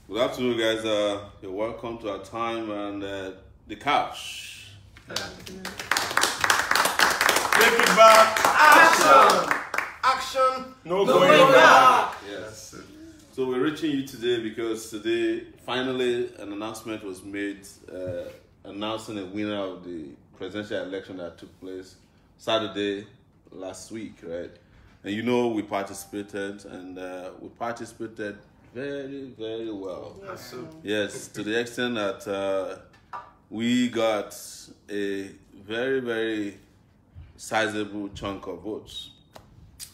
Good afternoon, guys. You're welcome to our time and the couch. Take it back. Action. Action. No going back. Yes. So we're reaching you today because today, finally, an announcement was made announcing a winner of the presidential election that took place Saturday last week, right? And you know we participated, and we participated very, very well. Yes, to the extent that we got a very, very sizable chunk of votes.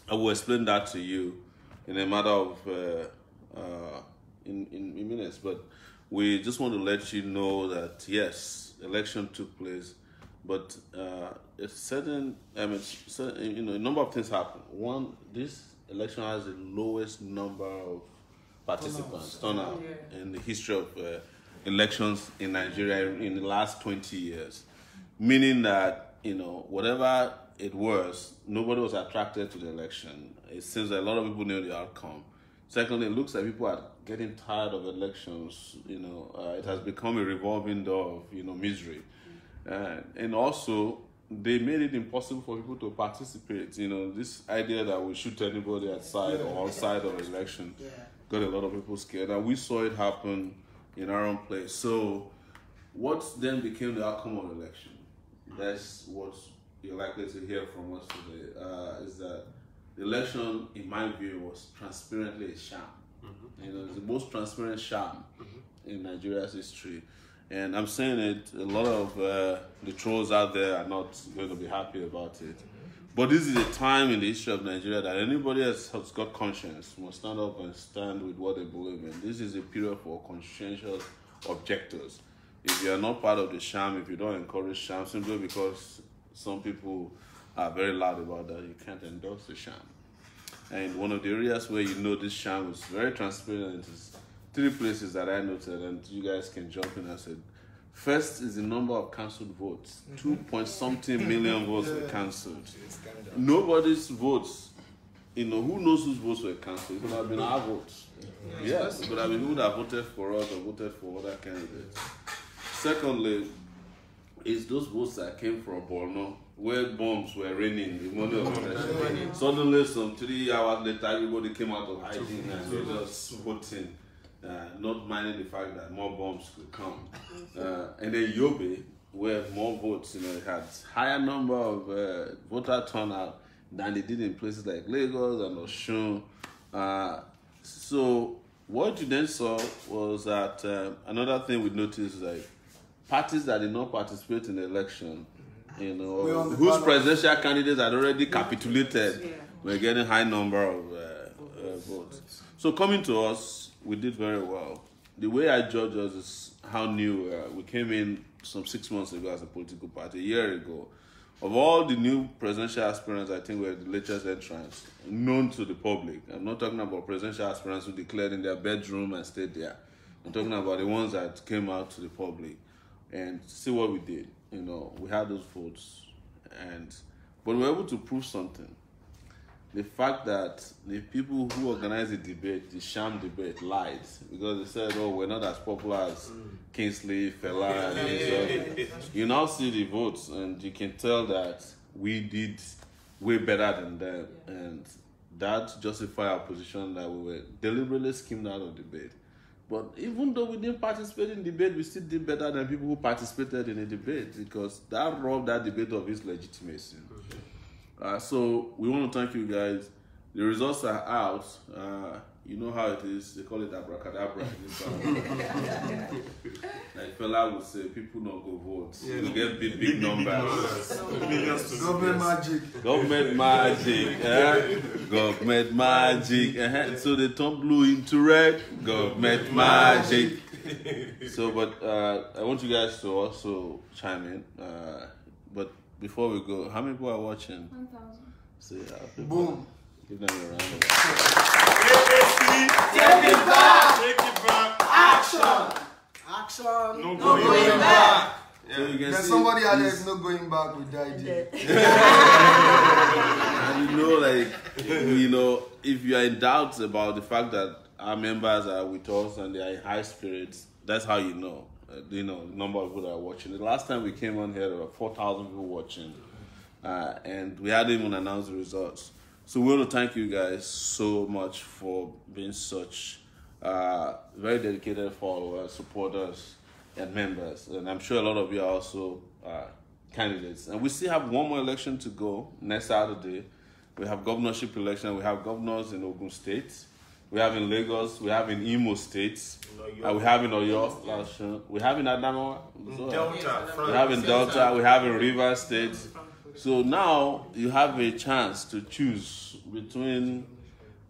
I will explain that to you in a matter of in minutes, but we just want to let you know that yes, election took place, but a certain, a number of things happened. One, this election has the lowest number of participants, turnout in the history of elections in Nigeria in the last 20 years, meaning that whatever it was, nobody was attracted to the election. It seems that a lot of people knew the outcome. Secondly, it looks like people are getting tired of elections. It has become a revolving door of misery, and also they made it impossible for people to participate. This idea that we shoot anybody outside or outside of election got a lot of people scared, and we saw it happen in our own place. So, what then became the outcome of the election? That's what you're likely to hear from us today. Is that the election, in my view, was transparently a sham. It's the most transparent sham in Nigeria's history. And I'm saying it, a lot of the trolls out there are not going to be happy about it. But this is a time in the history of Nigeria that anybody has got conscience must stand up and stand with what they believe in. This is a period for conscientious objectors. If you are not part of the sham, if you don't encourage sham, simply because some people are very loud about that, you can't endorse the sham. And one of the areas where this sham was very transparent is 3 places that I noted, and you guys can jump in and say, first is the number of cancelled votes. 2-point-something million votes were cancelled. Nobody's votes, who knows whose votes were cancelled? It could have been our votes. Yes, it could have been who that voted for us or voted for other candidates. Secondly, is those votes that came from Borno, where bombs were raining the morning of the election. Suddenly, some 3 hours later, everybody came out of hiding and they were just voting. Not minding the fact that more bombs could come. And then Yobe, where more votes, it had higher number of voter turnout than they did in places like Lagos and Osun. So what you then saw was that another thing we noticed is like parties that did not participate in the election, whose presidential candidates had already capitulated, were getting high number of votes. So coming to us, we did very well. The way I judge us is how new we are. We came in some 6 months ago as a political party, a year ago. Of all the new presidential aspirants, I think we're the latest entrants, known to the public. I'm not talking about presidential aspirants who declared in their bedroom and stayed there. I'm talking about the ones that came out to the public. And see what we did. We had those votes, but we were able to prove something. The fact that the people who organized the debate, the sham debate, lied because they said, "Oh, we're not as popular as Kingsley, Fela." You now see the votes, and you can tell that we did way better than them, and that justifies our position that we were deliberately skimmed out of debate. But even though we didn't participate in debate, we still did better than people who participated in the debate because that robbed that debate of its legitimacy. So we want to thank you guys. The results are out. You know how it is. They call it abracadabra. Like Fela would say, people don't go vote. You get big numbers. Government magic. Government magic. Government magic. So they turn blue into red. Government magic. So, but I want you guys to also chime in. But before we go, how many people are watching? 1,000. See, Boom. Give them a round of Take it back. Take it back. Action. Action. No going back. Yeah. So you can There's see somebody out there is not going back with the idea. And if you are in doubt about the fact that our members are with us and they are in high spirits, that's how you know. The number of people that are watching. The last time we came on here, there were 4,000 people watching, and we hadn't even announced the results. So we want to thank you guys so much for being such very dedicated followers, supporters, and members. And I'm sure a lot of you are also candidates. And we still have one more election to go next Saturday. We have governorship election. We have governors in Ogun State. We have in Lagos. We have in Imo State. We have in Oyo. We have in Adamawa. Delta. We have in Delta. We have in Rivers State. So now you have a chance to choose between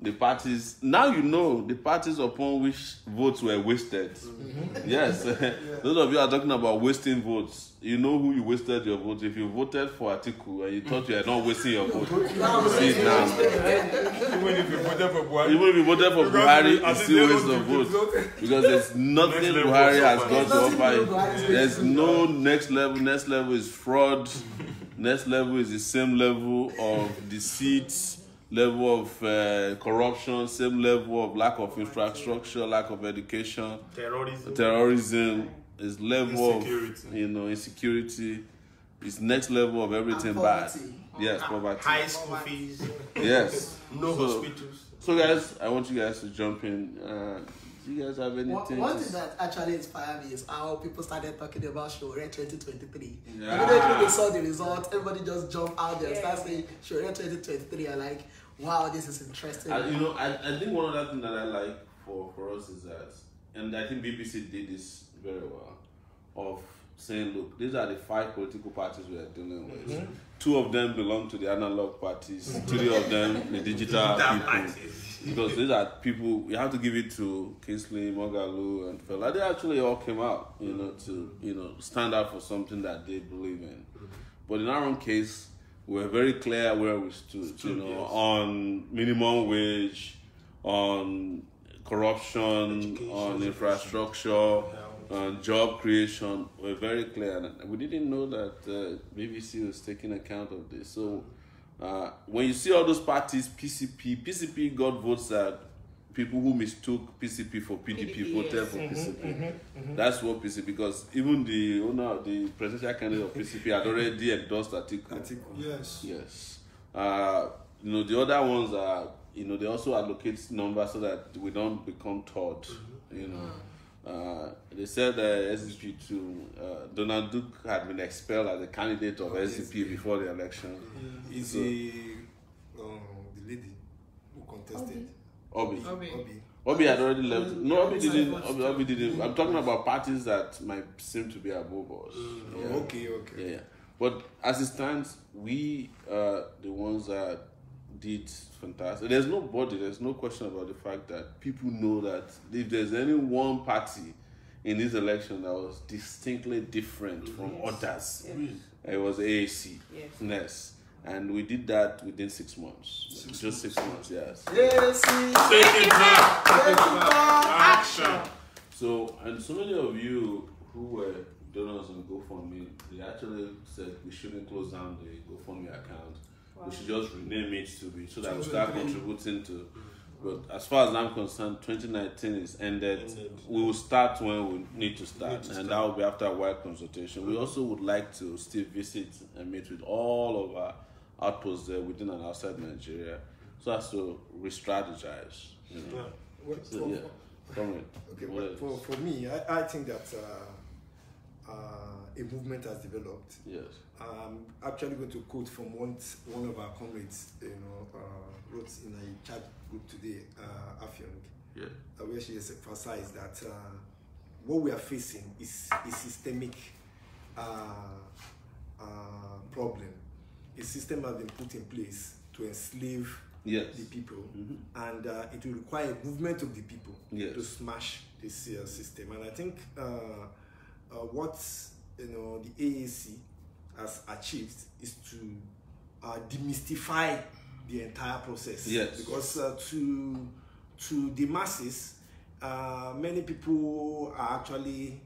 the parties. Now you know the parties upon which votes were wasted. Yes. Those of you are talking about wasting votes. You know who you wasted your vote. If you voted for Atiku and you thought you are not wasting your vote, see it now. Even if you voted for Buhari. Even if you voted for Buhari, you still waste your vote. Because there's nothing Buhari has got to offer you. There's no next level. Next level is fraud. Next level is the same level of deceit, level of corruption, same level of lack of infrastructure, lack of education, terrorism, is level of insecurity, is next level of everything bad. Yes, poverty. High school fees. Yes. No hospitals. So guys, I want you guys to jump in. Do you guys have anything? One thing that actually inspired me is how people started talking about Sowore 2023. Yeah. Immediately they saw the result, everybody just jumped out there and started saying Sowore 2023. I'm like, wow, this is interesting. I think one other thing that I like for us is that, and I think BBC did this very well, of saying, look, these are the 5 political parties we are dealing with. 2 of them belong to the analog parties, 3 of them the digital people. Because these are people, you have to give it to Kingsley, Mogalu, and Fela. They actually all came out, to stand up for something that they believe in. But in our own case, we're very clear where we stood, on minimum wage, on corruption, on infrastructure, on job creation. We're very clear. And we didn't know that BBC was taking account of this. So when you see all those parties, PCP got votes that people who mistook PCP for PDP voted for PCP. That's what PCP, because even the presidential candidate of PCP had already endorsed Atiku. Yes. The other ones are, they also allocate numbers so that we don't become third. They said SDP too. Donald Duke had been expelled as a candidate of SDP before the election. Is the lady who contested? Obi had already left. No, Obi didn't. Obi didn't. I'm talking about parties that might seem to be above us. Okay. Yeah. But as it stands, we are the ones that did fantastic. There's no question about the fact that people know that if there's any one party in this election that was distinctly different from others, it was AAC. Yes. And we did that within 6 months. Just 6 months, yes. Action. So many of you who were donors on GoFundMe, they actually said we shouldn't close down the GoFundMe account. Wow. We should just rename it to be so that we start contributing to. But as far as I'm concerned, 2019 is ended. We will start when we need to start, and that will be after a wide consultation. We also would like to still visit and meet with all of our outposts there within and outside Nigeria, so as to re-strategize. For me, I think that a movement has developed. Yes. I'm actually going to quote from one of our comrades, wrote in a chat group today, Afyong, where she has emphasized that what we are facing is a systemic problem. A system has been put in place to enslave the people, and it will require a movement of the people to smash this system. And I think what the AAC has achieved is to demystify the entire process. Yes. Because to the masses, many people are actually,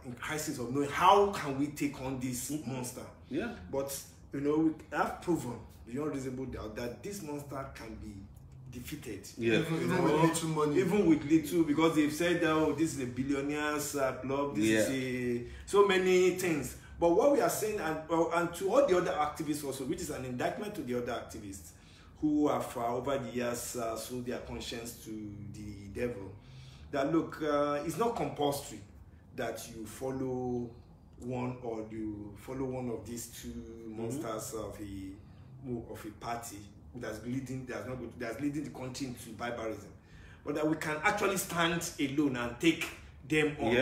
in crisis of knowing how can we take on this monster. Yeah. But you know, we have proven beyond reasonable doubt that this monster can be defeated. Yeah. Even with little money. Even with little, because they've said, oh, this is a billionaires club, this is a so many things. But what we are saying, and to all the other activists also, which is an indictment to the other activists who have over the years sold their conscience to the devil, that look, it's not compulsory that you follow one of these two monsters of a party that's leading the country into barbarism, but that we can actually stand alone and take them on.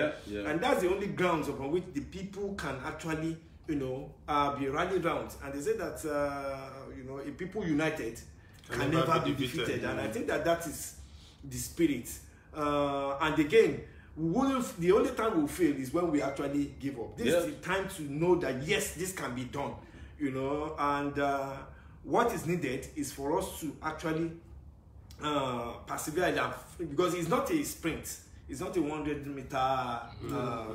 And that's the only grounds upon which the people can actually, you know, be rallied around. And they say that you know, a people united can never be defeated. And I think that is the spirit. And again, the only time we'll fail is when we actually give up. This is the time to know that yes, this can be done, you know. And what is needed is for us to actually persevere, because it's not a sprint, it's not a 100-meter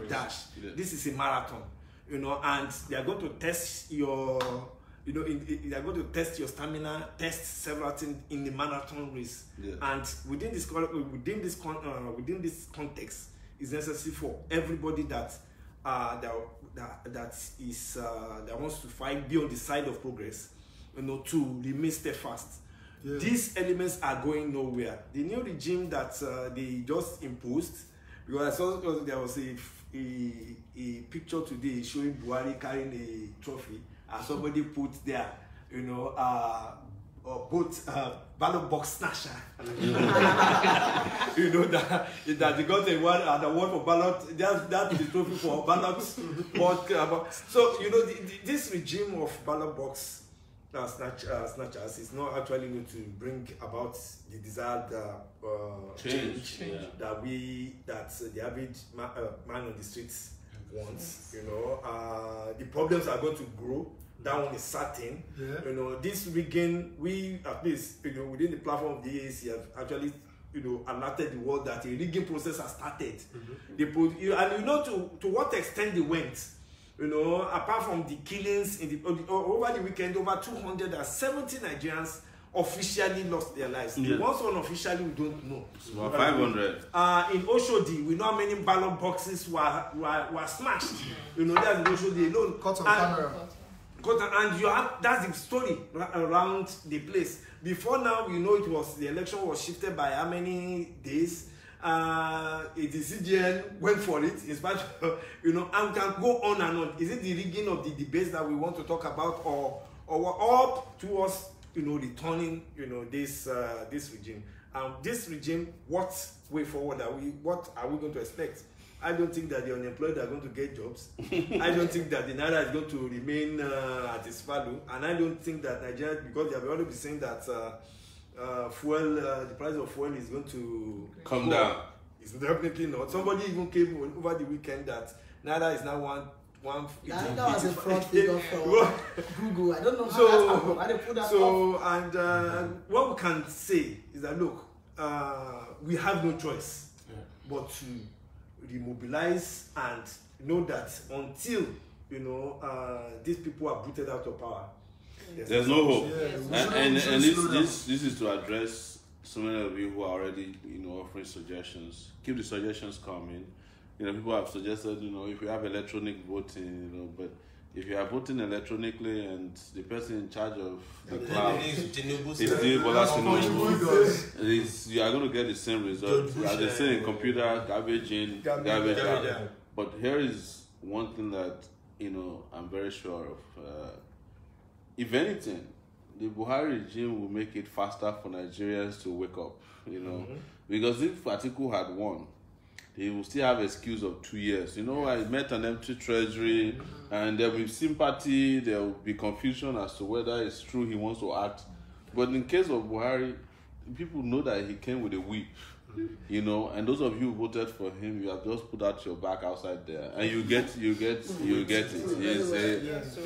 dash. This is a marathon, you know, and they are going to test your, you know, they are going to test your stamina, test several things in the marathon race. And within this context, it's necessary for everybody that wants to fight, be on the side of progress, you know, to remain steadfast. These elements are going nowhere. The new regime that they just imposed, because I saw there was a picture today showing Buhari carrying a trophy, and somebody put there, you know, both ballot box snatcher. You know that they got the award for ballot. That's the trophy for ballot box. So you know this regime of ballot box snatchers is not actually going to bring about the desired change that the average man on the streets wants. You know, the problems are going to grow. That one is certain. You know, this rigging, we at least, you know, within the platform of the AAC have actually, you know, alerted the world that a rigging process has started. And you know to what extent they went. You know, apart from the killings over the weekend, over 270 Nigerians officially lost their lives. The ones unofficially, we don't know. About 500. In Oshodi, we know how many ballot boxes were smashed. You know, that's in Oshodi alone. Caught on camera. And that's the story around the place. Before now, you know, the election was shifted by how many days? The CGN went for it, in spite of, you know, and we can go on and on. Is it the rigging of the debates that we want to talk about, or up towards, you know, returning, you know, this regime? And this regime, what way forward what are we going to expect? I don't think that the unemployed are going to get jobs. I don't think that the Naira is going to remain at its value, and I don't think that Nigeria, because they have already been saying that the price of fuel is going to come down. It's definitely not. Somebody even came over the weekend that Naira is now one. That was a fraud figure for Google. I don't know how that happened. I didn't put that up. And what we can say is that look, we have no choice but to remobilize and know that until, you know, these people are booted out of power, there's no hope. And this is to address so many of you who are already, you know, offering suggestions. Keep the suggestions coming. You know, people have suggested, you know, if you have electronic voting, you know, but if you are voting electronically and the person in charge of the cloud is doing Bola Tinubu, you are going to get the same result. As they say in computer, garbage in, garbage out. But here is one thing that, you know, I'm very sure of. If anything, the Buhari regime will make it faster for Nigerians to wake up, you know, because if Atiku had won, he will still have excuse of 2 years. You know, I met an empty treasury, and there will be sympathy, there will be confusion as to whether it's true he wants to act. But in case of Buhari, people know that he came with a whip, you know, and those of you who voted for him, you have just put out your back outside there, and you get it.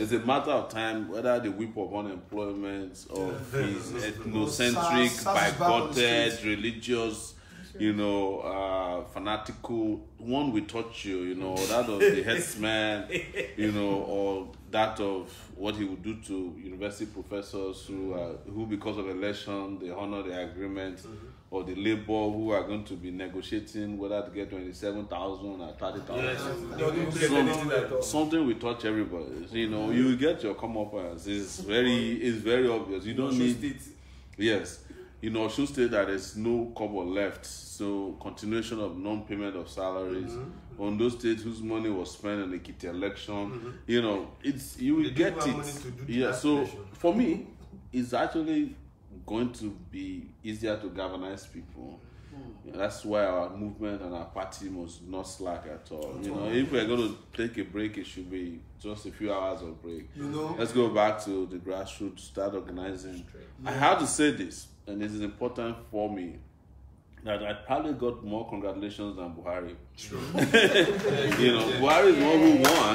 It's a matter of time whether the whip of unemployment or his ethnocentric, bigoted, religious, you know, fanatical. One will touch you, you know, that of the headsman, you know, or that of what he would do to university professors who because of election, they honor the agreement, or the labor who are going to be negotiating whether to get 27,000 or 30,000. Something will touch everybody. So, you know, you will get your comeuppance. It's very obvious. You don't need. Yes. You know, should state that there's no cover left, so continuation of non-payment of salaries on those states whose money was spent in the Kitty election. You know, you will get it. Yeah. So for me, it's actually going to be easier to galvanize people. That's why our movement and our party must not slack at all. You know, if we're going to take a break, it should be just a few hours of break. You know, let's go back to the grassroots, start organizing. I have to say this, and this is important for me, that I probably got more congratulations than Buhari. Sure. You know, Buhari is one who won.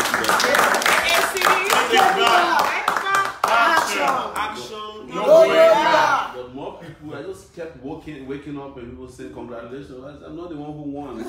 Action. No way back. But more people, I just kept waking up and people say congratulations. I'm not the one who won. You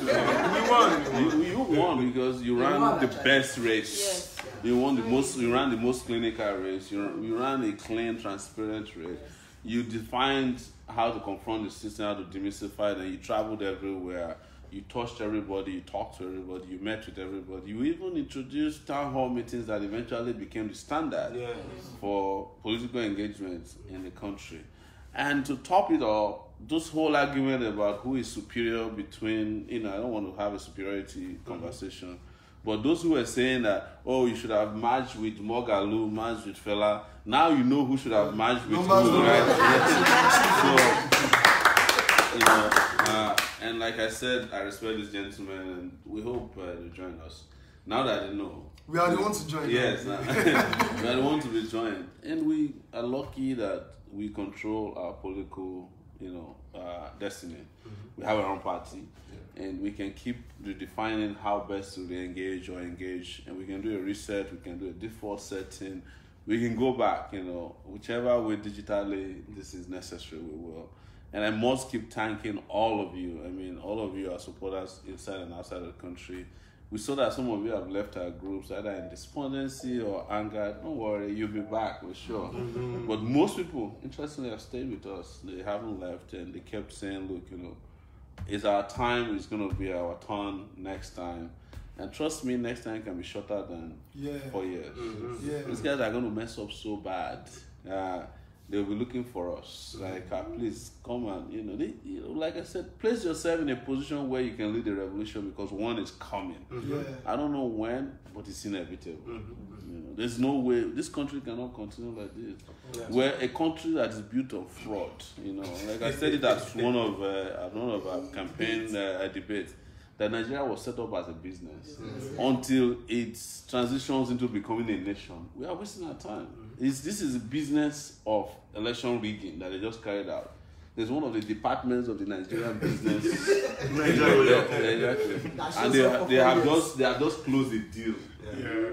won. You won because you ran the best race. Yes. You won the most. You ran the most clinical race. You ran a clean, transparent race. You defined how to confront the system, how to demystify it, and you traveled everywhere. You touched everybody, you talked to everybody, you met with everybody. You even introduced town hall meetings that eventually became the standard for political engagement in the country. And to top it all, this whole argument about who is superior between, you know, I don't want to have a superiority conversation, but those who were saying that, oh, you should have merged with Mogalu, merged with Fela, now you know who should have merged with who, right? So, you know, and like I said, I respect this gentleman, and we hope they'll join us. Now that they know. We are the ones to join. Yes, we are the ones to be joined. And we are lucky that we control our political, you know, destiny. We have our own party. And we can keep redefining how best to re-engage or engage. And we can do a reset, we can do a default setting. We can go back, you know, whichever way digitally this is necessary, we will. And I must keep thanking all of you. I mean, all of you are supporters inside and outside of the country. We saw that some of you have left our groups either in despondency or anger. Don't worry, you'll be back, we're sure. But most people, interestingly, have stayed with us. They haven't left, and they kept saying, look, you know, it's our time, it's going to be our turn next time. And trust me, next time can be shorter than 4 years. These guys are going to mess up so bad. They'll be looking for us. Like, please come and, you know, like I said, place yourself in a position where you can lead the revolution because one is coming. I don't know when, but it's inevitable. You know, there's no way this country cannot continue like this. We're a country that is built on fraud. You know, like I said it at one of our campaign debates, that Nigeria was set up as a business until it transitions into becoming a nation. We are wasting our time. This is a business of election rigging that they just carried out. There's one of the departments of the Nigerian business. And they have just closed the deal.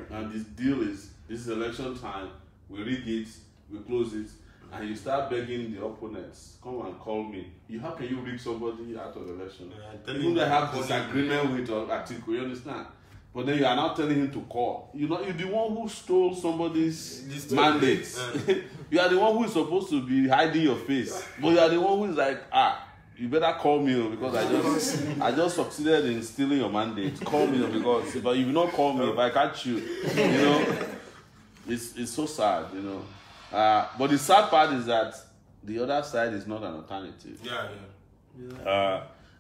And this deal is, this is election time, we rig it, we close it, and you start begging the opponents, come and call me. How can you rig somebody out of election? Even though I have disagreement with Atiku, you understand? But then you are now telling him to call. You're the one who stole somebody's mandate. You are the one who is supposed to be hiding your face. But you are the one who is like, you better call me because I just succeeded in stealing your mandate. Call me because if you not call me, if I catch you, you know, it's so sad, you know. But the sad part is that the other side is not an alternative.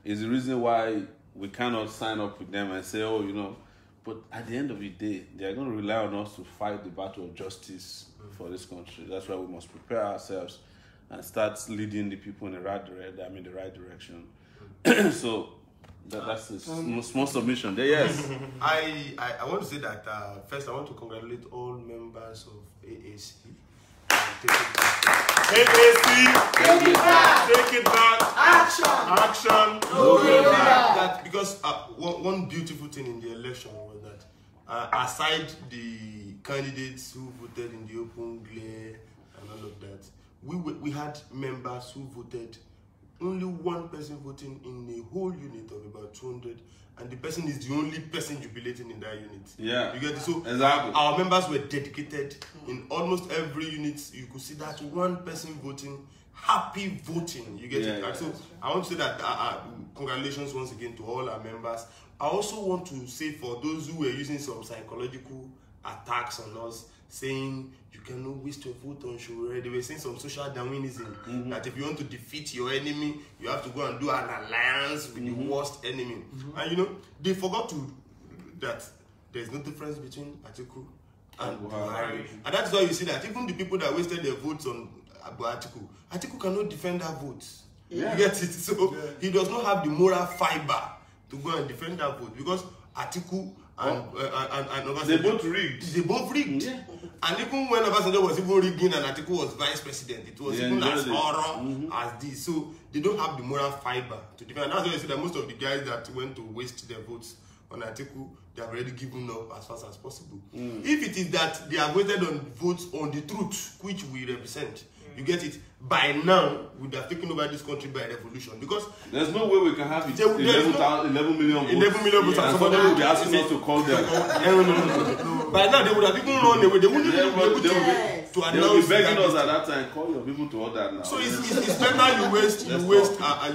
It's the reason why we cannot sign up with them and say, oh, you know, but at the end of the day, they are going to rely on us to fight the battle of justice for this country. That's why we must prepare ourselves and start leading the people in the right direction. So that's a small submission there. Yes. I want to say that first I want to congratulate all members of AAC. Take it back. Action. No way back. Because one beautiful thing in the election was that aside the candidates who voted in the open glare and all of that, we had members who voted only one person voting in a whole unit of about 200, and the person is the only person jubilating in that unit. Yeah. You get it? So exactly. Our members were dedicated in almost every unit. You could see that one person voting, happy voting. You get it? And so I want to say that congratulations once again to all our members. I also want to say for those who were using some psychological attacks on us, saying you cannot waste your vote on Sowore. They were saying some social Darwinism, that if you want to defeat your enemy, you have to go and do an alliance with the worst enemy. And you know, they forgot that there's no difference between Atiku and Buhari. And that's why you see that even the people that wasted their votes on Atiku cannot defend that vote. You get it? So he does not have the moral fiber to go and defend that vote, because Atiku and they both rigged. They both rigged. Yeah. And even when Obasanjo was even rigging and Atiku was vice president, it was even as horror as this. So they don't have the moral fiber to defend. And that's why you see that most of the guys that went to waste their votes on Atiku, they have already given up as fast as possible. If it is that they have waited on votes on the truth, which we represent, you get it, by now we would have taken over this country by revolution, because there's no way we can have it. 11 million votes. 11 million votes. And somebody will be asking us to call them. No. By now they would have even run away. They wouldn't be able to announce. They will be begging us at that time, call your people to order now. So it's better you waste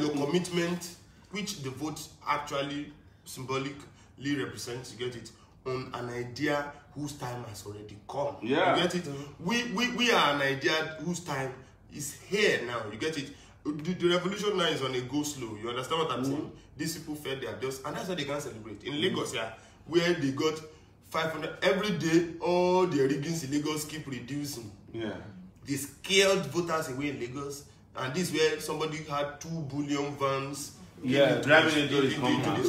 your commitment, which the vote actually symbolically represents. You get it, on an idea whose time has already come. Yeah. You get it? We are an idea whose time is here now. You get it? The revolution now is on a go slow. You understand what I'm saying? These people felt they are just, and that's why they can't celebrate. In Lagos, where they got 500 every day, all the riggings in Lagos keep reducing. Yeah. They scared voters away in Lagos, and this is where somebody had 2 bullion vans. Driving into his compound.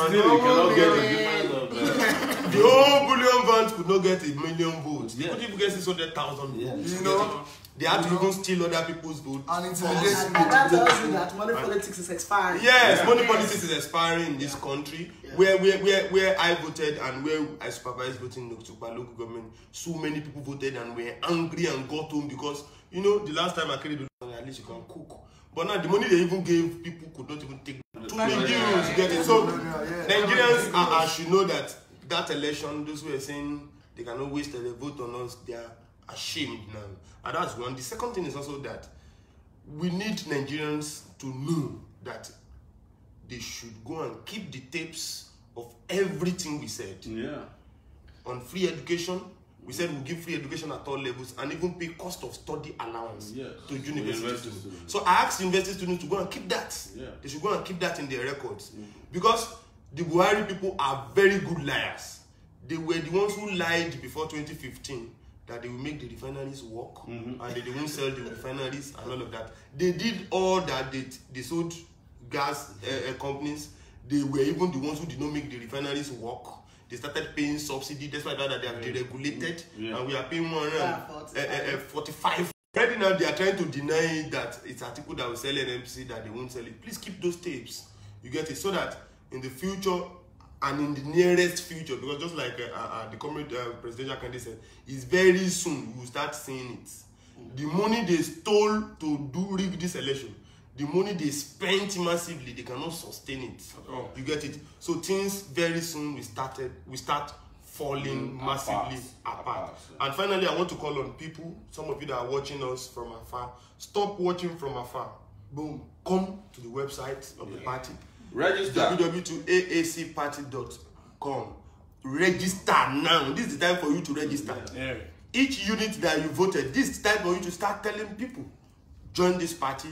Still, you cannot get the difference of that. The whole bullion vans could not get 1 million votes. They couldn't even get 600,000 votes. You know, they had to even steal other people's votes. And intimidation. And that tells you that money politics is expiring. Yes, money politics is expiring in this country. Where I voted and where I supervised voting in Oktupa local government, so many people voted and were angry and got home because, you know, the last time I carried the money, at least you can cook. But now the money they even gave, people could not even take 2 million to get it. So Nigerians should know that election, those who are saying they cannot waste their vote on us, they are ashamed now. And that's one. The second thing is also that we need Nigerians to know that they should go and keep the tapes of everything we said. Yeah. On free education, we said we'll give free education at all levels and even pay cost of study allowance to university students. So I asked university students to go and keep that. They should go and keep that in their records. Because the Buhari people are very good liars. They were the ones who lied before 2015 that they will make the refineries work and they won't sell the refineries and all of that. They did all that. They sold gas companies. They were even the ones who did not make the refineries work. They started paying subsidy. That's why that they have deregulated, and we are paying 145. Already now they are trying to deny that it's Atiku that will sell NMC, that they won't sell it. Please keep those tapes. You get it, so that in the future and in the nearest future, because just like the current presidential candidate said, it's very soon we will start seeing it. The money they stole to rig this election, the money they spent massively, they cannot sustain it. You get it? So things very soon we start falling massively apart. And finally, I want to call on people, some of you that are watching us from afar, stop watching from afar. Boom. Come to the website of the party. Register. www.aacparty.com. Register now. This is the time for you to register. Each unit that you voted, this is the time for you to start telling people, join this party.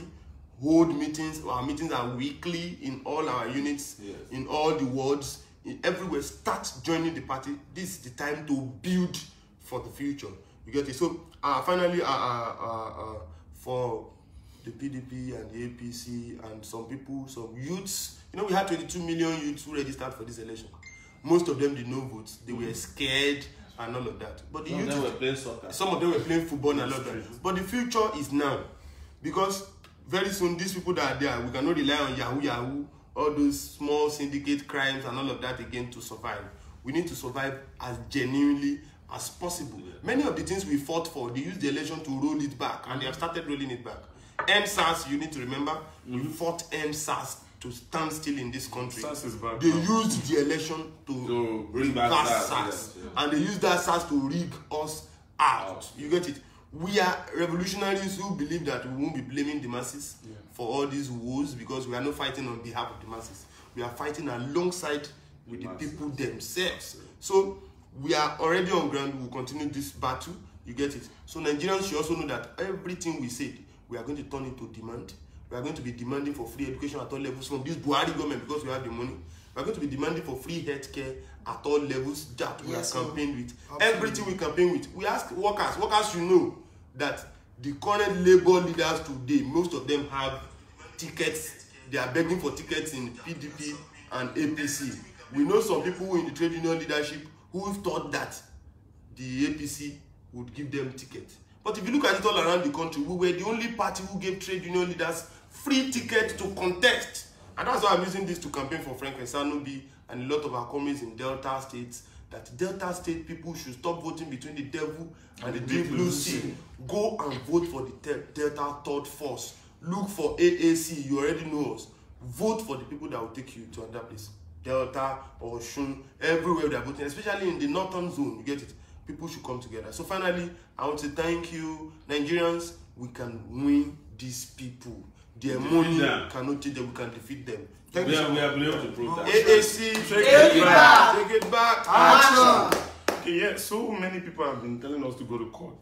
Hold meetings. Our meetings are weekly in all our units, in all the wards, everywhere. Start joining the party. This is the time to build for the future. You get it? So finally, for the PDP and the APC and some people, some youths, you know, we had 22 million youths who registered for this election. Most of them did not vote. They were scared and all of that. But the youth, were playing soccer. Some of them were playing football and all of that. But the future is now, because very soon these people that are there, we cannot rely on Yahoo, all those small syndicate crimes and all of that again to survive. We need to survive as genuinely as possible. Many of the things we fought for, they used the election to roll it back, and they have started rolling it back. NSAS, you need to remember, we fought NSAS to stand still in this country. They used the election to bring back SARS. And they used that SARS to rig us out. You get it? We are revolutionaries who believe that we won't be blaming the masses for all these woes, because we are not fighting on behalf of the masses. We are fighting alongside with the people themselves. So we are already on ground. We will continue this battle. You get it? So Nigerians should also know that everything we said, we are going to turn into demand. We are going to be demanding for free education at all levels from this Buhari government, because we have the money. We are going to be demanding for free healthcare at all levels that we are campaigning with. Absolutely. Everything we campaign with. We ask workers should know that the current labor leaders today, most of them have tickets. They are begging for tickets in PDP and APC. We know some people in the trade union leadership who thought that the APC would give them tickets. But if you look at it all around the country, we were the only party who gave trade union leaders free tickets to contest. And that's why I'm using this to campaign for Frank Nsanobi and a lot of our comrades in Delta states, that Delta state people should stop voting between the devil and the deep blue sea. Go and vote for the Delta third force. Look for AAC, you already know us. Vote for the people that will take you to another place. Delta, Osun, everywhere they're voting, especially in the northern zone, you get it. People should come together. So finally, I want to thank you, Nigerians. We can win these people. Their money cannot change them. We can defeat them. Thank you. We have been able to prove that. AAC, take it back. Take it back. Action. Okay, yeah. So many people have been telling us to go to court.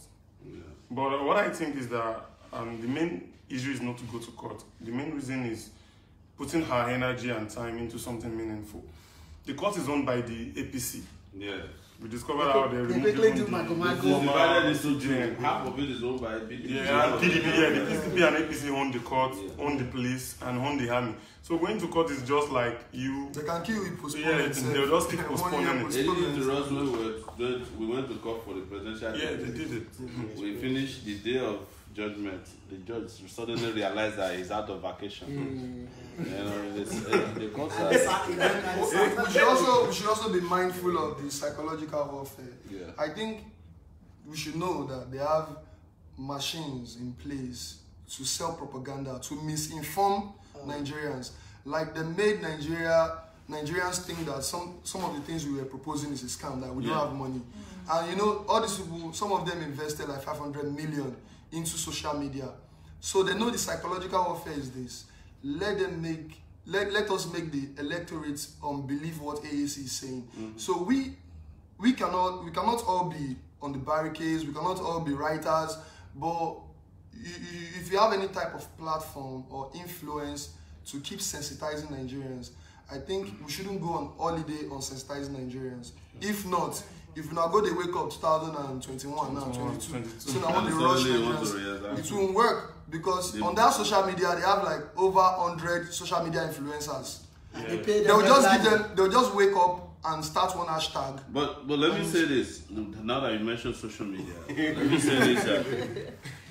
Yeah. But what I think is that the main issue is not to go to court. The main reason is putting her energy and time into something meaningful. The court is owned by the APC. Yeah. We discovered how they removed half of it is owned by PDP. Yeah, PDP, the PDP and APC own the court, own the police, and own the army. So going to court is just like you. They can kill you postponing. Yeah, they'll just keep postponing it. We went to court for the presidential. Yeah, they did it. We finished the day of judgment. The judge suddenly realized that he's out of vacation. You know, the concert. We should also be mindful of the psychological warfare. Yeah. I think we should know that they have machines in place to sell propaganda, to misinform Nigerians. Like they made Nigerians think that some of the things we were proposing is a scam, that we don't have money. And you know, all these people, some of them invested like 500 million into social media. So they know the psychological warfare is this. Let us make the electorate believe what AAC is saying. So we cannot all be on the barricades, we cannot all be writers, but if you have any type of platform or influence to keep sensitizing Nigerians, I think we shouldn't go on holiday on sensitizing Nigerians. If not, if we now go, they wake up 2021 now, 22. So now when they rush Nigerians, it won't work, because on their social media they have like over 100 social media influencers. Yeah. They'll just wake up and start one hashtag. But let me say this. Now that you mentioned social media, let me say this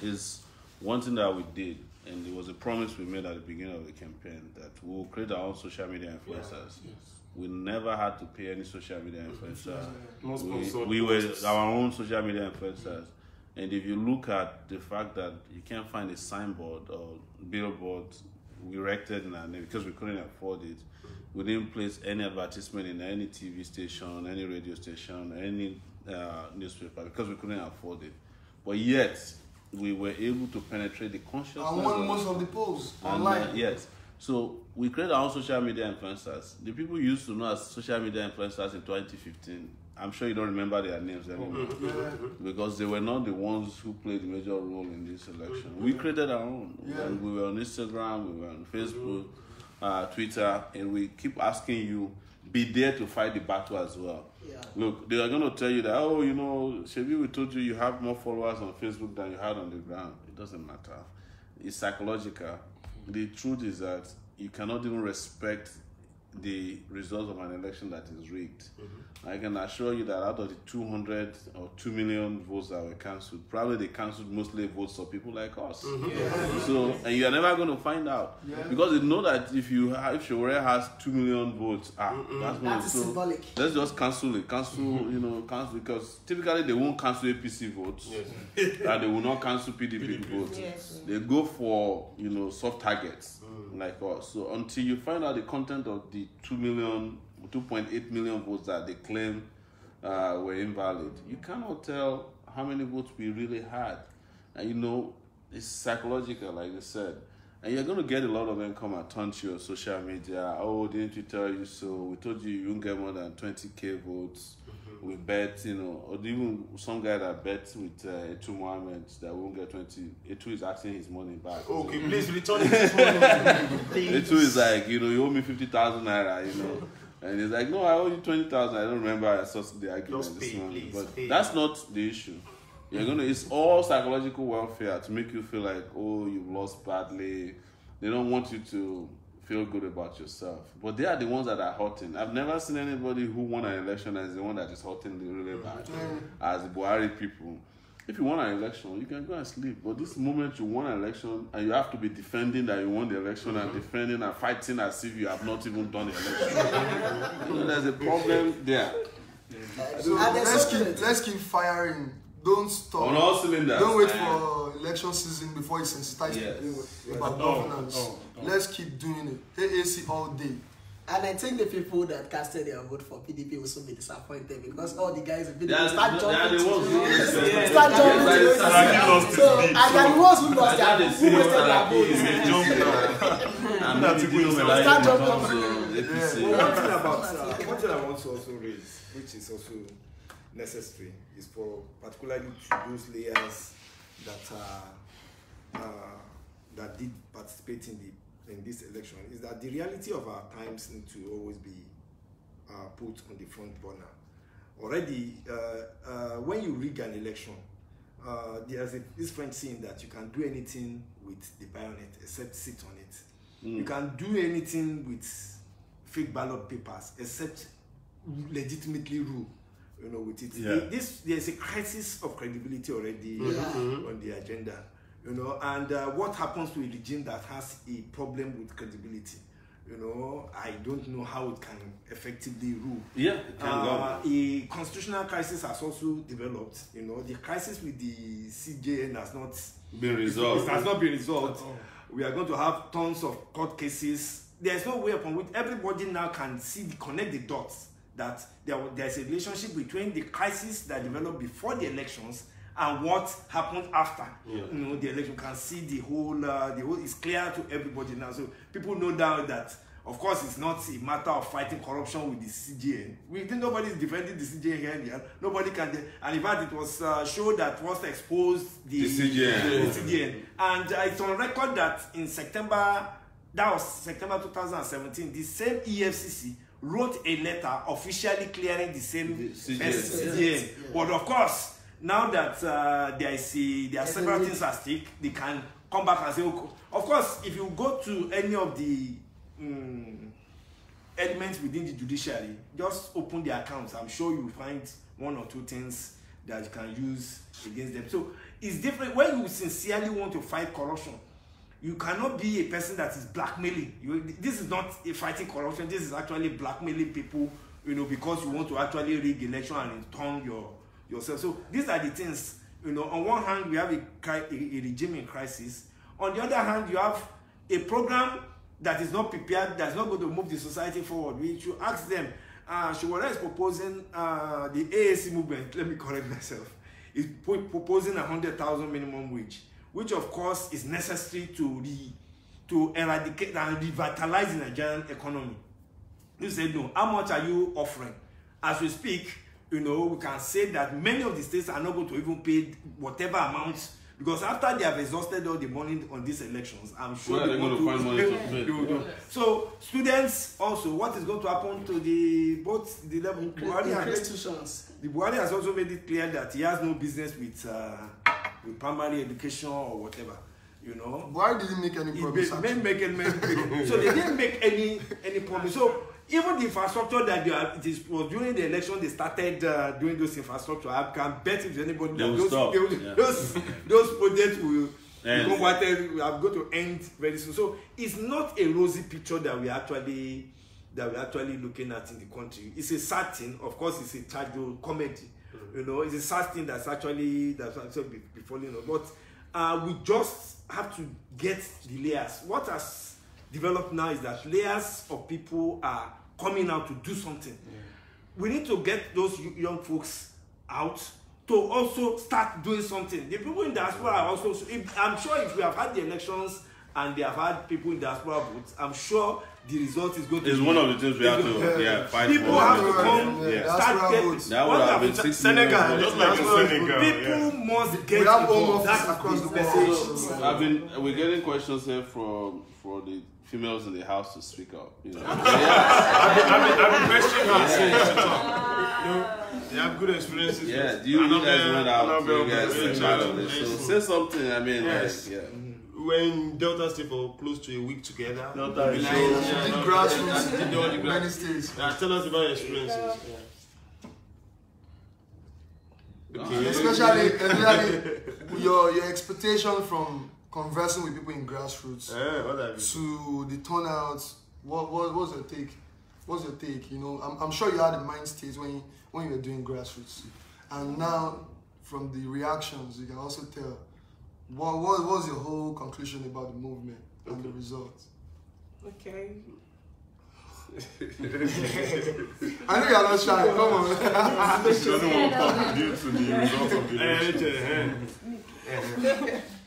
is one thing that we did, and it was a promise we made at the beginning of the campaign, that we will create our own social media influencers. Yes. We never had to pay any social media influencers. We were our own social media influencers. And if you look at the fact that you can't find a signboard or billboard we erected in our name because we couldn't afford it, we didn't place any advertisement in any TV station, any radio station, any newspaper, because we couldn't afford it. But yet, we were able to penetrate the consciousness. I won most of the polls online. Yes. So we created our own social media influencers. The people you used to know as social media influencers in 2015, I'm sure you don't remember their names anymore. Because they were not the ones who played a major role in this election. We created our own. And we were on Instagram, we were on Facebook, Twitter, and we keep asking you, be there to fight the battle as well. Look, they are going to tell you that, oh, you know, Shebi, we told you have more followers on Facebook than you had on the ground. It doesn't matter. It's psychological. The truth is that you cannot even respect the results of an election that is rigged. I can assure you that out of the 200 or 2 million votes that were cancelled, probably they cancelled mostly votes of people like us. So, and you are never going to find out because they know that if Sowore has 2 million votes, that's symbolic. Let's just cancel it. Cancel because typically they won't cancel APC votes, and they will not cancel PDP votes. They go for soft targets like us. So until you find out the content of the 2.8 million votes that they claim were invalid, you cannot tell how many votes we really had. And it's psychological, like they said. And you're going to get a lot of them come and turn to your social media. Oh, didn't we tell you so? We told you won't get more than 20k votes. We bet, or even some guy that bets with Etu Mohammed that won't get 20. Etu is asking his money back. Okay, please return his money. Etu is like, you owe me 50,000 naira, And he's like, no, I owe you 20,000. I don't remember. I saw the argument this morning. But that's not the issue. It's all psychological welfare to make you feel like, oh, you've lost badly. They don't want you to feel good about yourself. But they are the ones that are hurting. I've never seen anybody who won an election as the one that is hurting really bad. As the Buhari people. If you won an election, you can go and sleep. But this moment you won an election and you have to be defending that you won the election and defending and fighting as if you have not even done the election. There's a problem there. So let's keep firing. Don't stop. On all cylinders. Don't wait for election season before you sensitize people about governance. Let's keep doing it. AAC all day. And I think the people that casted their vote for PDP will soon be disappointed because all the guys in PDP start jumping. So, and they're the ones who lost their votes. Who wasted their votes. One thing I want to also raise, which is also necessary, is for particularly to those layers that did participate in this election, is that the reality of our times need to always be put on the front burner. Already, when you rig an election, there's this French saying that you can do anything with the bayonet except sit on it. You can do anything with fake ballot papers except legitimately rule. With it. There's a crisis of credibility already on the agenda. And what happens to a regime that has a problem with credibility? I don't know how it can effectively rule. Yeah, it can go. A constitutional crisis has also developed. The crisis with the CJN has not been resolved. It has not been resolved. We are going to have tons of court cases. There's no way upon which everybody now can connect the dots that there's a relationship between the crisis that developed before the elections and what happened after. The election. You can see the whole is clear to everybody now. So people know now that, of course, it's not a matter of fighting corruption with the CJN. We think nobody is defending the CJN here and there. Nobody can. And in fact, it was shown that was exposed the CJN. And it's on record that in September 2017, the same EFCC wrote a letter officially clearing the same CJN. But of course, now that there are several things at stake, they can come back and say, okay. Of course, if you go to any of the elements within the judiciary, just open the accounts. I'm sure you'll find one or two things that you can use against them. So it's different when you sincerely want to fight corruption. You cannot be a person that is blackmailing. This is not a fighting corruption. This is actually blackmailing people, because you want to actually rig election and turn yourself. So these are the things. On one hand, we have a regime in crisis. On the other hand, you have a program that is not prepared, that's not going to move the society forward. We should ask them. Sowore is proposing the AAC movement. Let me correct myself. Is proposing 100,000 minimum wage, which of course is necessary to eradicate and revitalize the Nigerian economy. You said no. How much are you offering? As we speak, we can say that many of the states are not going to even pay whatever amount, because after they have exhausted all the money on these elections, I'm sure they're going to find money to pay. So students also, what is going to happen to both the level institutions? The Buhari has also made it clear that he has no business with primary education or whatever. You know. Why did he make any promise? So they didn't make any promise. So even the infrastructure that was during the election, they started doing those infrastructure. I can bet if anybody those projects will become are going to end very soon. So it's not a rosy picture that we're actually looking at in the country. It's a sad thing. Of course, it's a tragic comedy. You know, it's a sad thing that's actually befalling us. But we just have to get the layers. What has developed now is that layers of people are coming out to do something. Yeah. We need to get those young folks out to also start doing something. The people in diaspora are also, I'm sure if we have had the elections and they have had people in diaspora votes, I'm sure the result is going to be... It's one of the things we have to fight for. People have to come, start getting... That would have been Senegal, just like in Senegal. People must get we have almost across the world. We're getting questions here for the females in the house to speak up. You know. I've been questioning her since she talk. They have good experiences. Yeah, you guys went out, you guys so say something, I mean, yes. We're in Delta State for close to a week together. Grassroots, many states. Tell us about your experiences. Okay. Especially your expectation from conversing with people in grassroots to the turnouts. What's your take? What's your take? You know, I'm sure you had a mind state when you were doing grassroots, and now from the reactions, you can also tell. What was your whole conclusion about the movement and the results? Okay. I know you're not shy. Come on. She doesn't want to contribute to the results of the election.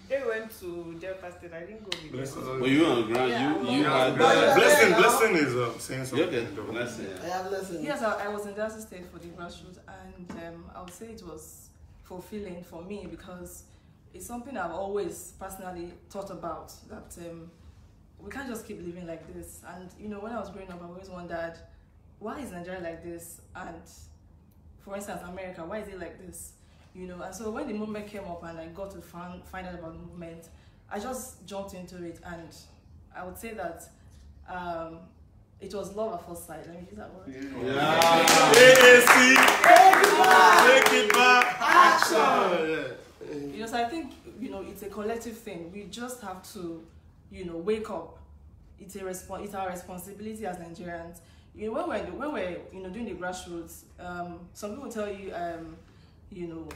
They went to Delta State. I didn't go with them. Well, you were on ground. You had Blessing is saying something. Okay. Blessing. I have Blessing. Yes, I was in Delta State for the grassroots, and I would say it was fulfilling for me because it's something I've always personally thought about, that we can't just keep living like this. And you know, when I was growing up, I always wondered, why is Nigeria like this? And for instance, America, why is it like this? You know, and so when the movement came up and I got to find out about the movement, I just jumped into it, and I would say that it was love at first sight. Let me use that word. Take it back, action. You know, so I think, you know, it's a collective thing. We just have to, you know, wake up. It's our responsibility as Nigerians. You know, when we're you know, doing the grassroots, some people tell you, you know,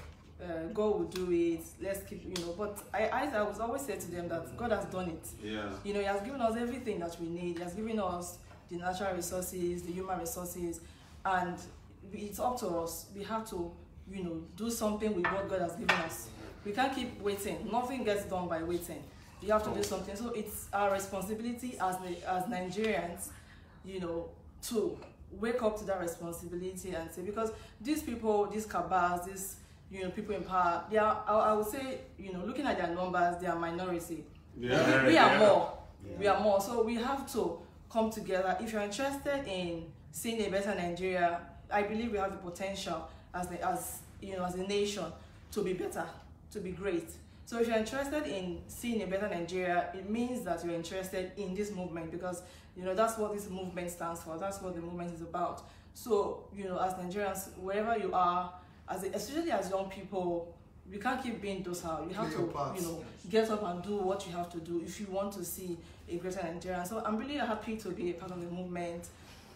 God will do it. Let's keep, you know. But I was always say to them that God has done it. Yeah. You know, He has given us everything that we need. He has given us the natural resources, the human resources, and it's up to us. We have to, you know, do something with what God has given us. We can't keep waiting. Nothing gets done by waiting. You have to do something. So it's our responsibility as Nigerians, you know, to wake up to that responsibility and say, because these people, these cabals, these, you know, people in power, they are, I would say, you know, looking at their numbers, they are minority. Yeah. We are more. Yeah. We are more. So we have to come together. If you're interested in seeing a better Nigeria, I believe we have the potential as you know, as a nation to be better, to be great. So if you're interested in seeing a better Nigeria, it means that you're interested in this movement, because, you know, that's what this movement stands for. That's what the movement is about. So, you know, as Nigerians, wherever you are, especially as young people, we can't keep being docile. You have to, you know, get up and do what you have to do if you want to see a greater Nigeria. So I'm really happy to be a part of the movement,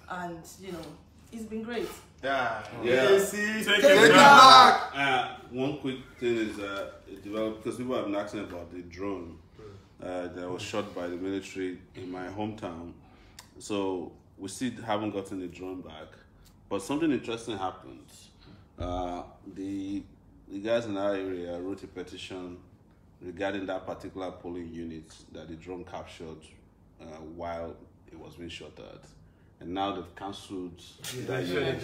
and, you know, it's been great. Yeah. Take it back. One quick thing is it developed because people have been asking about the drone that was shot by the military in my hometown. So we still haven't gotten the drone back, but something interesting happened. The guys in our area wrote a petition regarding that particular polling unit that the drone captured while it was being shot at. And now they've cancelled that unit.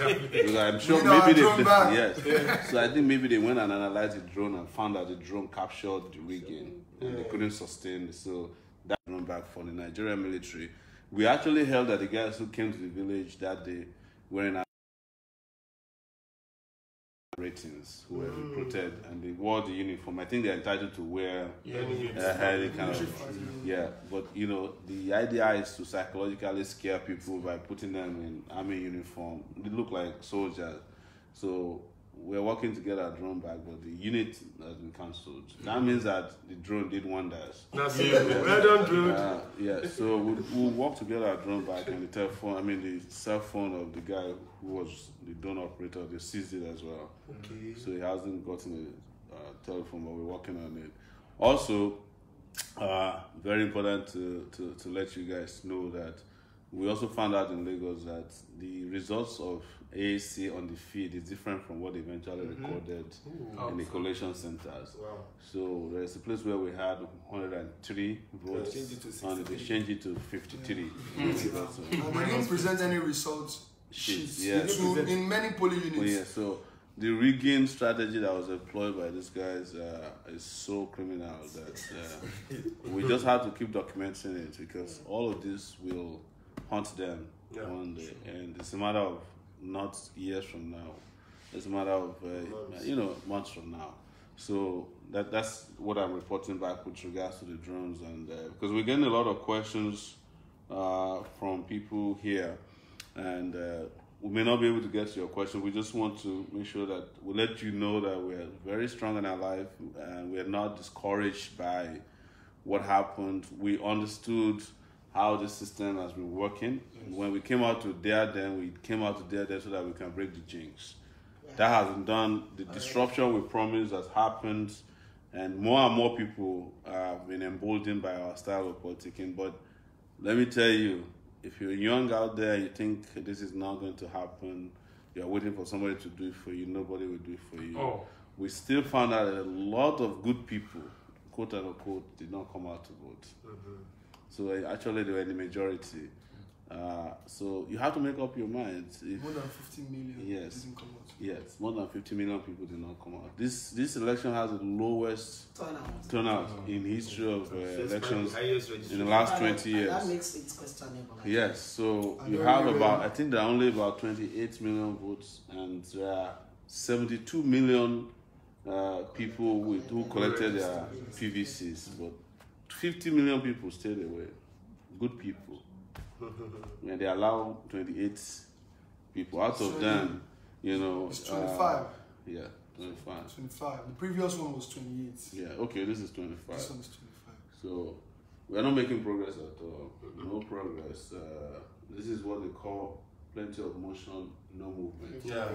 I'm sure maybe they So I think maybe they went and analyzed the drone and found that the drone captured the rigging and they couldn't sustain it. So that drone back for the Nigerian military. We actually held that the guys who came to the village that day were in ratings who were recruited, and they wore the uniform. I think they're entitled to wear but you know, the idea is to psychologically scare people by putting them in army uniform. They look like soldiers. So we're working to get our drone back, but the unit has been cancelled. That means that the drone did wonders. That's it. Well done, drone. So we'll work to get our drone back, and the cell phone of the guy who was the drone operator, they seized it as well. Okay. So he hasn't gotten a telephone, but we're working on it. Also, very important to let you guys know that we also found out in Lagos that the results of AAC on the feed is different from what eventually recorded in the collation centers. Wow. So there's a place where we had 103 votes, and they changed it to 53. And they didn't present any results sheets in many polling units. So the rigging strategy that was employed by these guys is so criminal that we just have to keep documenting it, because all of this will haunt them one day, and it's a matter of not years from now, it's a matter of months from now. So that's what I'm reporting back with regards to the drones, and because we're getting a lot of questions from people here, and we may not be able to get to your question. We just want to make sure that we let you know that we're very strong in our life, and we're not discouraged by what happened. We understood how the system has been working. When we came out to dare them, we came out to dare them so that we can break the jinx. That has been done. The disruption we promised has happened, and more people have been emboldened by our style of politicking. But let me tell you, if you're young out there, you think this is not going to happen, you're waiting for somebody to do it for you, nobody will do it for you. We still found out that a lot of good people, quote unquote, did not come out to vote. So actually they were in the majority. So you have to make up your mind. More than 50 million didn't come out. Yes, more than 50 million people did not come out. This election has the lowest turnout in history of elections in the last 20 years. That makes it questionable. Yes, so you have I think there are only about 28 million votes, and there are 72 million people who collected their PVCs, but 50 million people stayed away. Good people. And they allow 28 people. Out of them, it's 25. 25. 25. The previous one was 28. Yeah, okay, this is 25. This one is 25. So, we're not making progress at all. No progress. This is what they call plenty of motion, no movement. Yeah.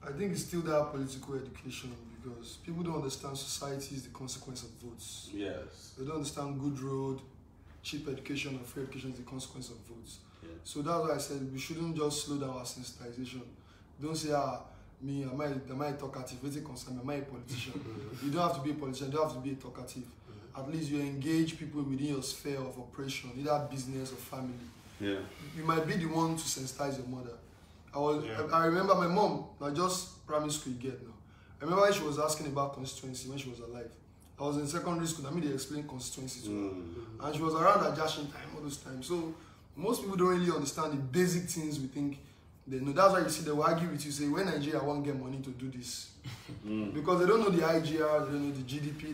I think it's still that political education, because people don't understand society is the consequence of votes. Yes. They don't understand good road, cheap education, or free education is the consequence of votes. Yeah. So that's why I said we shouldn't just slow down our sensitization. Don't say, me, am I talkative? What's it concern? Am I a politician? You don't have to be a politician, you don't have to be a talkative. At least you engage people within your sphere of operation, either business or family. Yeah. You might be the one to sensitize your mother. I remember my mom, not just primary school get now. I remember when she was asking about constituency when she was alive. I was in secondary school, I mean they explained constituency to her. And she was around at Jashin time, all those times. So most people don't really understand the basic things we think they know. That's why you see they will argue with you, say, when Nigeria won't get money to do this. Because they don't know the IGR, they don't know the GDP,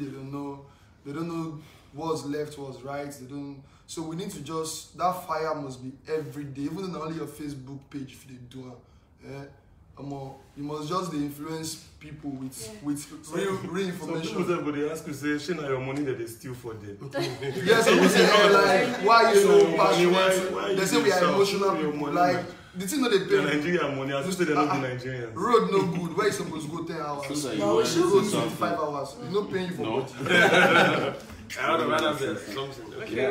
they don't know what's left, what's right, they don't. So we need to that fire must be every day, even on only your Facebook page if they do it. You must just influence people with real information. Some people they ask you, say, "Shey na your money that they steal for them." Yes, people say, like, why are you so passionate? They say we are emotional people. Like, the thing that they pay. Nigerian money, as you say, they don't be Nigerians. Road no good. Where you supposed to go 10 hours? No, we should go 25 hours. You're not paying you for what? I would rather say something. Okay,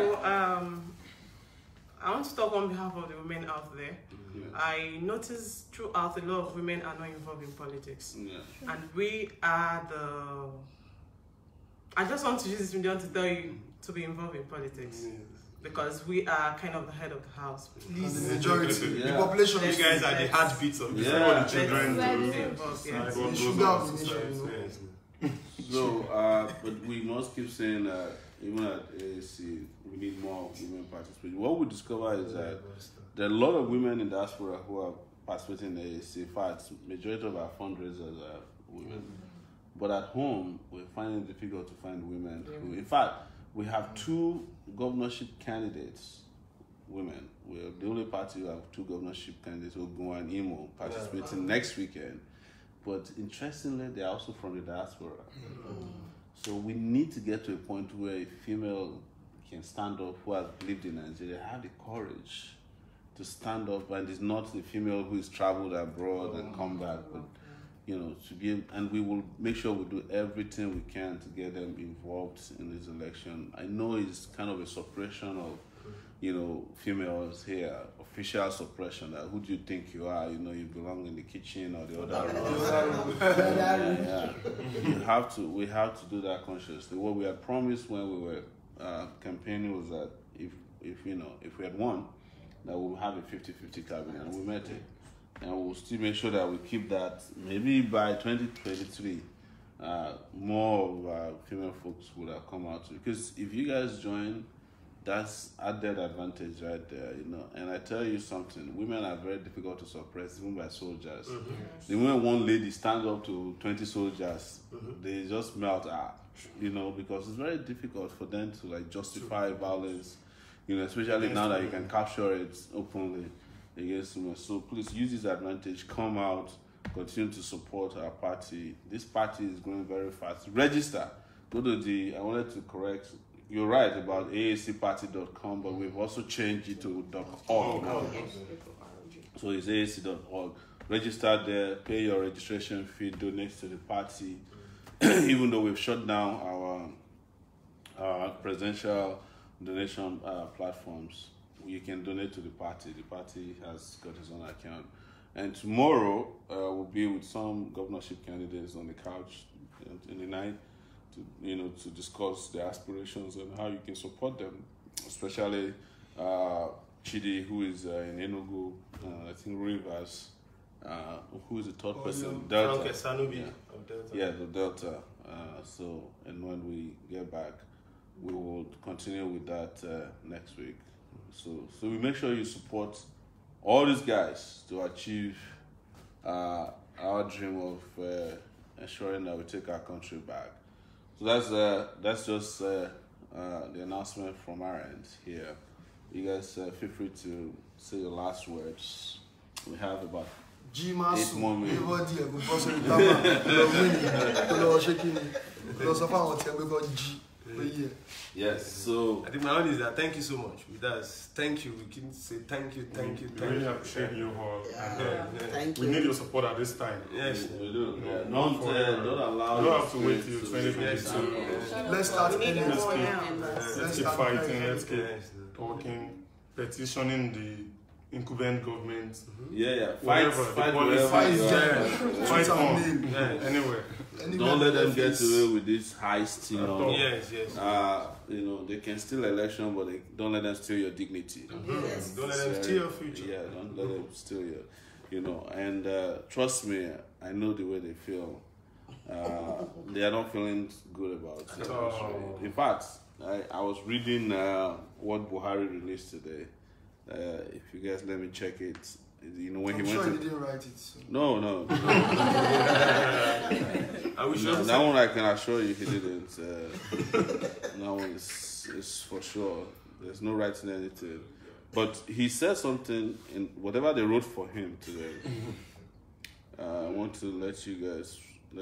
I want to talk on behalf of the women out there. I noticed throughout a lot of women are not involved in politics. And we are I just want to use this medium to tell you to be involved in politics. Because we are kind of the head of the house. Please. The majority, the population. You guys are the heartbeats of the children. So, but we must keep saying that even at AAC, we need more women participating. What we discover is that there are a lot of women in diaspora who are participating in AAC. In fact, majority of our fundraisers are women. But at home, we're finding it difficult to find women. In fact, we have 2 governorship candidates, women. We're the only party who have 2 governorship candidates, Ogun and Imo, participating next weekend. But interestingly, they're also from the diaspora. So we need to get to a point where a female can stand up who has lived in Nigeria, have the courage to stand up, and it's not the female who is traveled abroad and come back, but to be, and we will make sure we do everything we can to get them involved in this election. I know it's kind of a suppression of, females here, official suppression. That who do you think you are? You belong in the kitchen or the other room. We have to do that consciously. What we had promised when we were campaigning was that if we had won, that we'll have a 50-50 cabinet, and we met it. And we'll still make sure that we keep that. Maybe by 2023, more of our female folks would have come out. Because if you guys join, that's added advantage right there, And I tell you something, women are very difficult to suppress, even by soldiers. The moment one lady stands up to 20 soldiers, they just melt out, because it's very difficult for them to justify violence, especially now that you can capture it openly against women. So please use this advantage, come out, continue to support our party. This party is growing very fast. Register. Go to I wanted to correct, you're right about aacparty.com, but we've also changed it to .org now. So it's aac.org. Register there, pay your registration fee, donate to the party. Even though we've shut down our presidential donation platforms, you can donate to the party. The party has got its own account. And tomorrow, we'll be with some governorship candidates on the couch in the night to discuss their aspirations and how you can support them, especially Chidi, who is in Enugu, I think Rivers, who is the third person? Delta. Yeah, the Delta. And when we get back, we will continue with that next week. So we make sure you support all these guys to achieve our dream of ensuring that we take our country back. So that's just the announcement from our end here. You guys feel free to say your last words. We have about 8 more minutes. Yes, so I think my own is that thank you so much. With us, thank you. We can say thank you. We really appreciate you all. Thank we you. need your support at this time. Yes, we do. Don't allow. You don't have to wait till 2022. Let's start. Let's keep fighting. Let's keep talking, petitioning the incumbent government. Fight on. Anywhere. Don't let them get away with this heist, Yes. They can steal election, but don't let them steal your dignity. Yes. Don't let them steal your future. Yeah, don't let them steal your, and trust me, I know the way they feel. They are not feeling good about it. In fact, I was reading what Buhari released today. If you guys let me check it. When he went he didn't write it. So. No. That one I can assure you he didn't. That one is for sure. There's no writing anything. But he said something in whatever they wrote for him today. I want to let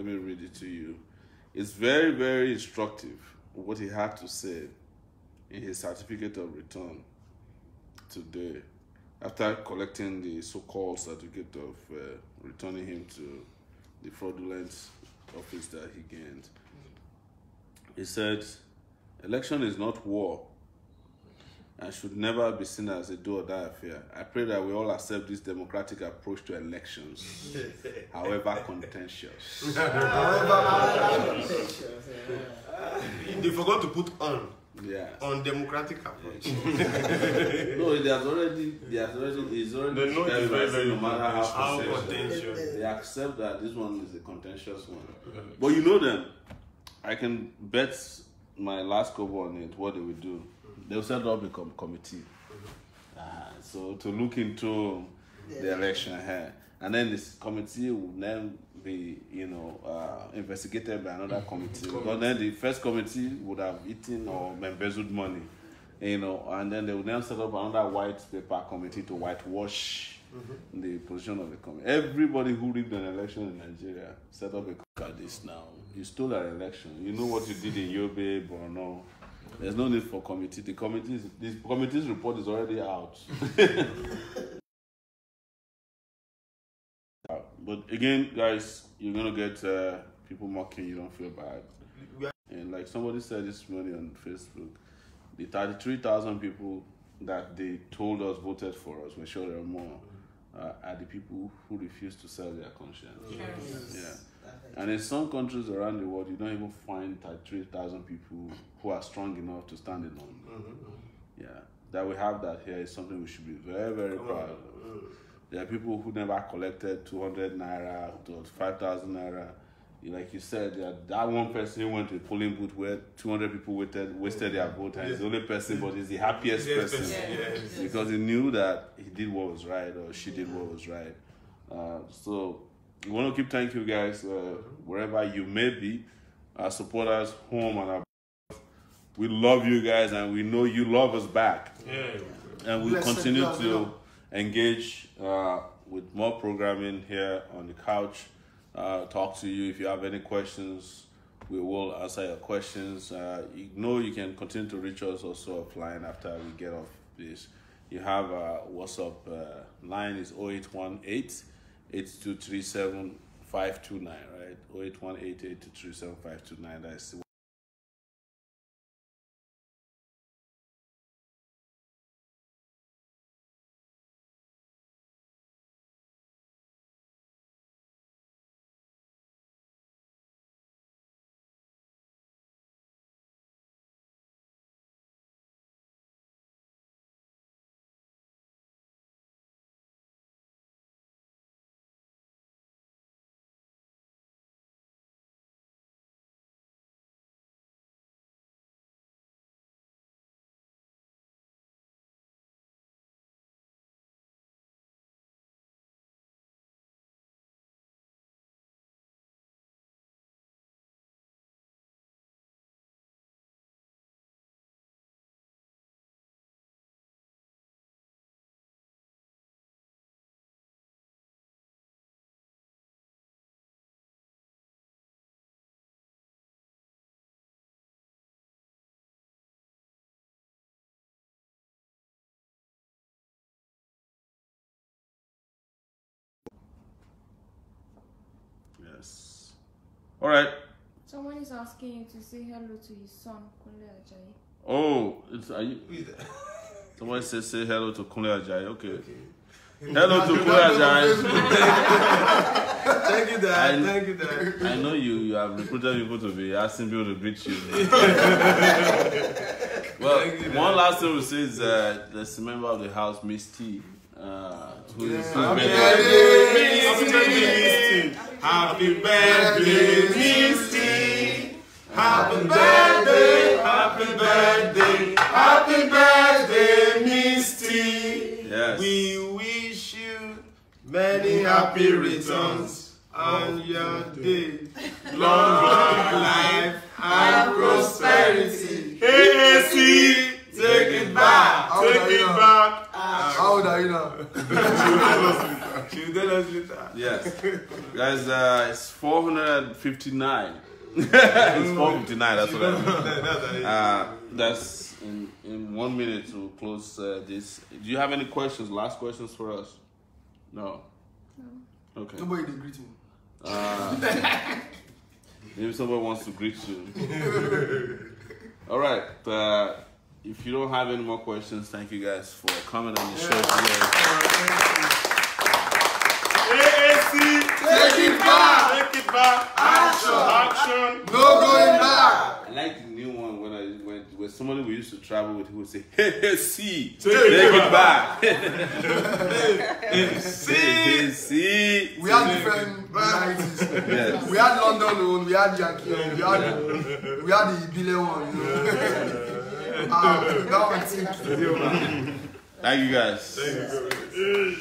me read it to you. It's very, very instructive what he had to say in his certificate of return today, after collecting the so-called certificate of returning him to the fraudulent office that he gained. He said, election is not war and should never be seen as a do or die affair. I pray that we all accept this democratic approach to elections, however contentious. They forgot to put on. Yeah. On democratic approach. No, it's already no matter how contentious. They accept that this one is a contentious one. But you know them. I can bet my last cover on it, what they will do. They'll set up a committee. So to look into the election here. and then this committee will then be, investigated by another committee. Because then the first committee would have eaten or embezzled money, and then they would then set up another white paper committee to whitewash the position of the committee. Everybody who rigged an election in Nigeria set up a at this now. You stole an election. You know what you did in Yobe, Borno. There's no need for committee. The committee's report is already out. But again, guys, you're gonna get people mocking you. Don't feel bad. And like somebody said this morning on Facebook, the 33,000 people that they told us voted for us, we're sure there are more, are the people who refuse to sell their conscience. Yeah. And in some countries around the world, you don't even find 33,000 people who are strong enough to stand alone. Yeah. That we have that here is something we should be very, very proud of. There are people who never collected 200 naira to 5,000 naira. Like you said, that one person who went to a polling booth where 200 people wasted their vote, and he's the only person, but he's the happiest person because he knew that he did what was right or she did what was right. So we want to keep thanking you guys wherever you may be, our supporters, home and abroad. We love you guys, and we know you love us back. And we'll continue to engage with more programming here on the couch. Talk to you if you have any questions. We will answer your questions. You can continue to reach us also offline after we get off this. You have WhatsApp line is 0818-8237-529, right? 0818-8237-529. That's all right. Someone is asking you to say hello to his son, Kunle Ajayi. Oh, somebody says say hello to Kunle Ajayi. Okay. Hello to Kunle Ajayi. Thank you, Dad. Thank you, Dad. I know you have recruited people to be asking people to greet you. Well, one last thing we say is there's a member of the house, Miss T. Who is Happy birthday, Misty. Happy birthday, happy birthday, happy birthday, Misty. Yes. We wish you many happy returns on your day. Long life and prosperity. Hey, see, take it back, take it back. How old are you now? She will tell us later. Yes. Guys, it's 459. It's 459, that's what I mean. That's in 1 minute to close this. Do you have any questions, last questions for us? No? No. Okay. Nobody did greet me. Maybe somebody wants to greet you. All right. If you don't have any more questions, thank you guys for coming on the show today. AAC, take it back. Take it back. Action. No going back. I like the new one when I went with somebody we used to travel with who would say, hey, see, take it back. See. We had different varieties. Yes. We had London one, we had Yankee one, we had the Ibile one, that one too. Thank you guys. Thank you.